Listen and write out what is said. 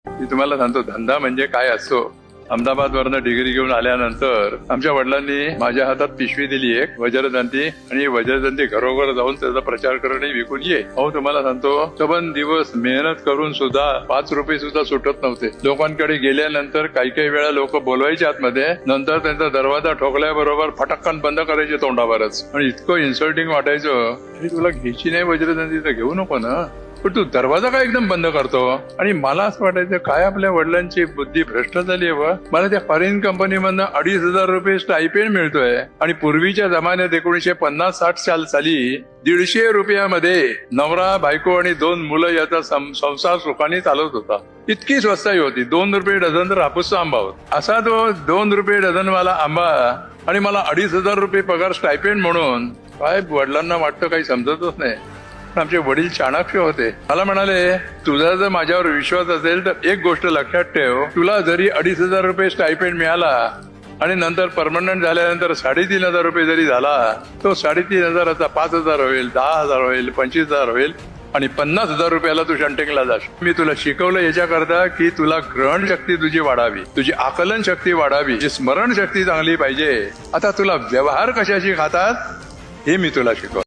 मी तुम्हाला सांगतो धंदा म्हणजे काय असतो. अहमदाबाद वरनं डिग्री घेऊन आल्यानंतर आमच्या वडिलांनी माझ्या हातात पिशवी दिली एक वज्रदंती, आणि वज्रदंती घरोघर जाऊन त्याचा प्रचार करणे विकून ये. अहो तुम्हाला सांगतो सबन दिवस मेहनत करून सुद्धा 5 रुपये सुद्धा सुटत नव्हते. लोकांकडे गेल्यानंतर काही वेळा लोक बोलवायचे आतमध्ये, नंतर त्यांचा दरवाजा ठोकल्याबरोबर फटक्कन बंद करायचे तोंडावरच. आणि इतकं इन्सल्टिंग वाटायचं, अरे तुला घ्यायची नाही वज्रदंती तर घेऊ नको ना, पण तू दरवाजा काय एकदम बंद करतो. आणि मला असं वाटायचं काय आपल्या वडिलांची बुद्धी भ्रष्ट झाली आहे. मला त्या फॉरेन कंपनीमधनं 2,500 रुपये स्टायपेंड मिळतोय, आणि पूर्वीच्या जमान्यात 1950-60 साली 150 रुपयामध्ये नवरा बायको आणि 2 मुलं याचा संसार सुखाने चालत होता. इतकी स्वस्ताई होती. 2 रुपये डझन तर हापूसचा आंबा होता. असा तो 2 रुपये डझन वाला आंबा, आणि मला 2,500 रुपये पगार स्टायपेंड म्हणून. काय वडिलांना वाटतं काही समजतच नाही. आमचे वडील चाणक्य होते. मला म्हणाले तुझा जर माझ्यावर विश्वास असेल तर एक गोष्ट लक्षात ठेव, तुला जरी 2,500 रुपये स्टायपेंड मिळाला आणि नंतर परमनंट झाल्यानंतर 3,500 रुपये जरी झाला, तो 3,500चा 5,000 होईल, 10,000 होईल, 25,000 होईल, आणि 50,000 रुपयाला तू शंटिंगला जाशील. मी तुला शिकवलं याच्याकरता की तुला ग्रहण शक्ती तुझी वाढावी, तुझी आकलन शक्ती वाढावी, तुझी स्मरण शक्ती चांगली पाहिजे. आता तुला व्यवहार कशाशी खातात हे मी तुला शिकवलं.